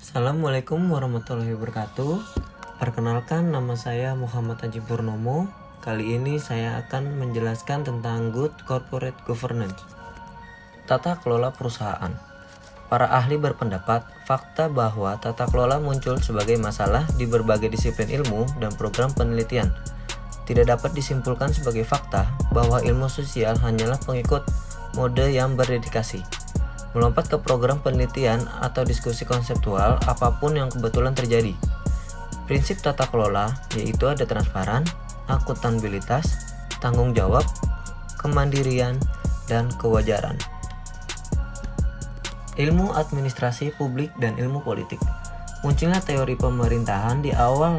Assalamualaikum warahmatullahi wabarakatuh. Perkenalkan, nama saya Muhammad Haji Purnomo. Kali ini saya akan menjelaskan tentang Good Corporate Governance, tata kelola perusahaan. Para ahli berpendapat, fakta bahwa tata kelola muncul sebagai masalah di berbagai disiplin ilmu dan program penelitian. Tidak dapat disimpulkan sebagai fakta bahwa ilmu sosial hanyalah pengikut mode yang berdedikasi melompat ke program penelitian atau diskusi konseptual apapun yang kebetulan terjadi. Prinsip tata kelola yaitu ada transparan, akuntabilitas, tanggung jawab, kemandirian, dan kewajaran. Ilmu administrasi publik dan ilmu politik. Munculnya teori pemerintahan di awal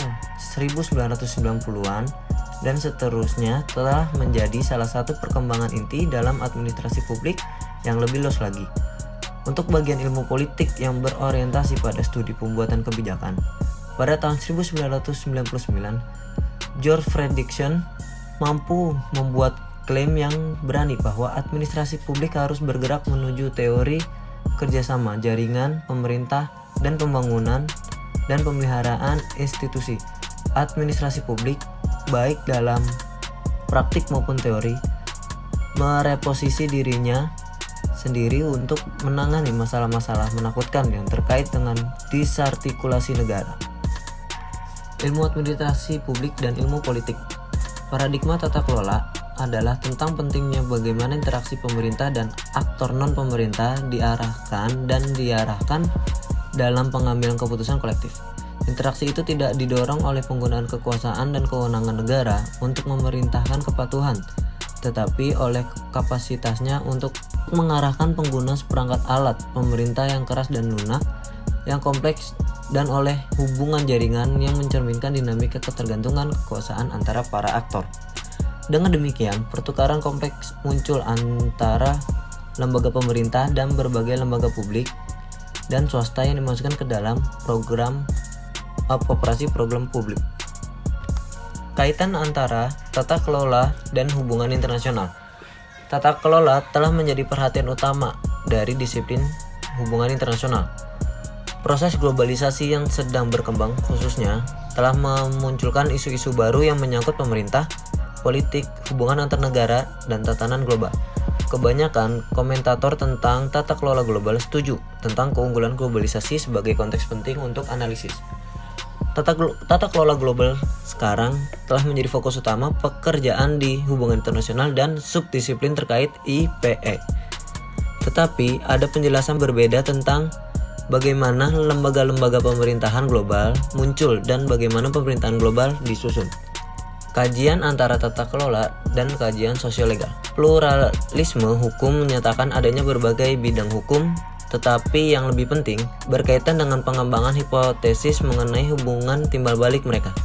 1990-an dan seterusnya telah menjadi salah satu perkembangan inti dalam administrasi publik yang lebih luas lagi. Untuk bagian ilmu politik yang berorientasi pada studi pembuatan kebijakan, pada tahun 1999, George Fredrickson mampu membuat klaim yang berani bahwa administrasi publik harus bergerak menuju teori kerjasama jaringan pemerintah dan pembangunan dan pemeliharaan institusi administrasi publik, baik dalam praktik maupun teori, mereposisi dirinya sendiri untuk menangani masalah-masalah menakutkan yang terkait dengan disartikulasi negara. Ilmu administrasi publik dan ilmu politik. Paradigma tata kelola adalah tentang pentingnya bagaimana interaksi pemerintah dan aktor non-pemerintah diarahkan dalam pengambilan keputusan kolektif. Interaksi itu tidak didorong oleh penggunaan kekuasaan dan kewenangan negara untuk memerintahkan kepatuhan, tetapi oleh kapasitasnya untuk mengarahkan pengguna seperangkat alat pemerintah yang keras dan lunak, yang kompleks, dan oleh hubungan jaringan yang mencerminkan dinamika ketergantungan kekuasaan antara para aktor. Dengan demikian, pertukaran kompleks muncul antara lembaga pemerintah dan berbagai lembaga publik dan swasta yang dimasukkan ke dalam program operasi program publik. Kaitan antara tata kelola dan hubungan internasional. Tata kelola telah menjadi perhatian utama dari disiplin hubungan internasional. Proses globalisasi yang sedang berkembang khususnya telah memunculkan isu-isu baru yang menyangkut pemerintah, politik, hubungan antar negara, dan tatanan global. Kebanyakan komentator tentang tata kelola global setuju tentang keunggulan globalisasi sebagai konteks penting untuk analisis. Tata kelola global sekarang telah menjadi fokus utama pekerjaan di hubungan internasional dan subdisiplin terkait IPE. Tetapi ada penjelasan berbeda tentang bagaimana lembaga-lembaga pemerintahan global muncul dan bagaimana pemerintahan global disusun. Kajian antara tata kelola dan kajian sosiolegal. Pluralisme hukum menyatakan adanya berbagai bidang hukum, tetapi yang lebih penting berkaitan dengan pengembangan hipotesis mengenai hubungan timbal balik mereka.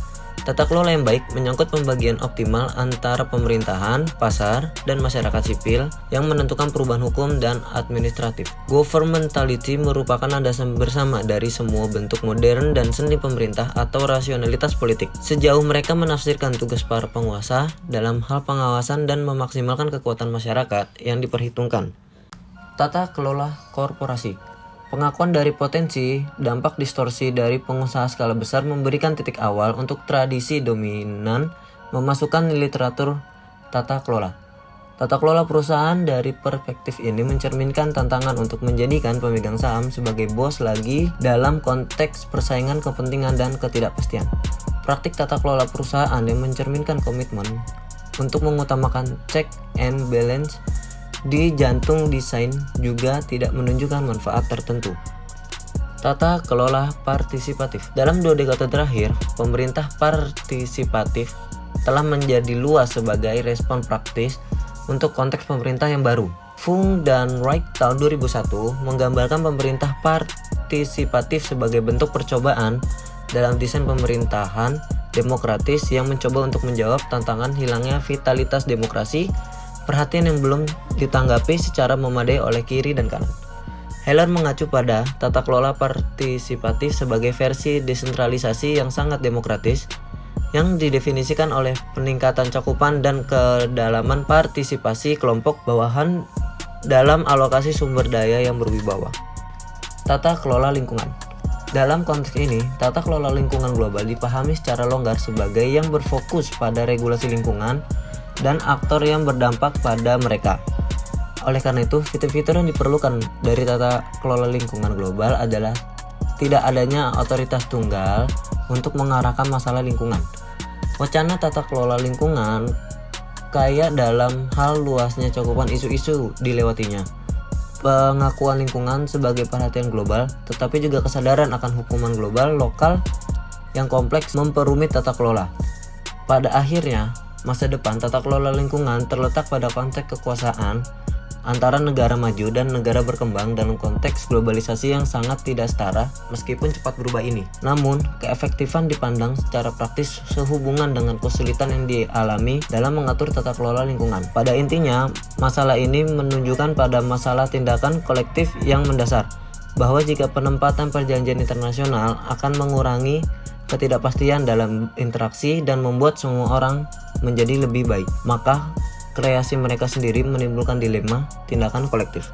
Tata kelola yang baik menyangkut pembagian optimal antara pemerintahan, pasar, dan masyarakat sipil yang menentukan perubahan hukum dan administratif. Governmentality merupakan landasan bersama dari semua bentuk modern dan seni pemerintah atau rasionalitas politik, sejauh mereka menafsirkan tugas para penguasa dalam hal pengawasan dan memaksimalkan kekuatan masyarakat yang diperhitungkan. Tata kelola korporasi. Pengakuan dari potensi dampak distorsi dari pengusaha skala besar memberikan titik awal untuk tradisi dominan memasukkan literatur tata kelola. Tata kelola perusahaan dari perspektif ini mencerminkan tantangan untuk menjadikan pemegang saham sebagai bos lagi dalam konteks persaingan kepentingan dan ketidakpastian. Praktik tata kelola perusahaan yang mencerminkan komitmen untuk mengutamakan check and balance di jantung desain juga tidak menunjukkan manfaat tertentu. Tata kelola partisipatif. Dalam 2 dekade terakhir, pemerintah partisipatif telah menjadi luas sebagai respon praktis untuk konteks pemerintah yang baru. Fung dan Wright tahun 2001 menggambarkan pemerintah partisipatif sebagai bentuk percobaan dalam desain pemerintahan demokratis yang mencoba untuk menjawab tantangan hilangnya vitalitas demokrasi, perhatian yang belum ditanggapi secara memadai oleh kiri dan kanan. Heller mengacu pada tata kelola partisipatif sebagai versi desentralisasi yang sangat demokratis yang didefinisikan oleh peningkatan cakupan dan kedalaman partisipasi kelompok bawahan dalam alokasi sumber daya yang berwibawa. Tata kelola lingkungan. Dalam konteks ini, tata kelola lingkungan global dipahami secara longgar sebagai yang berfokus pada regulasi lingkungan dan aktor yang berdampak pada mereka. Oleh karena itu, fitur-fitur yang diperlukan dari tata kelola lingkungan global adalah tidak adanya otoritas tunggal untuk mengarahkan masalah lingkungan. Wacana tata kelola lingkungan kaya dalam hal luasnya cakupan isu-isu dilewatinya. Pengakuan lingkungan sebagai perhatian global, tetapi juga kesadaran akan hukuman global lokal yang kompleks memperumit tata kelola. Pada akhirnya, masa depan tata kelola lingkungan terletak pada konteks kekuasaan antara negara maju dan negara berkembang dalam konteks globalisasi yang sangat tidak setara meskipun cepat berubah ini. Namun, keefektifan dipandang secara praktis sehubungan dengan kesulitan yang dialami dalam mengatur tata kelola lingkungan. Pada intinya, masalah ini menunjukkan pada masalah tindakan kolektif yang mendasar, bahwa jika penempatan perjanjian internasional akan mengurangi ketidakpastian dalam interaksi dan membuat semua orang menjadi lebih baik, maka kreasi mereka sendiri menimbulkan dilema tindakan kolektif.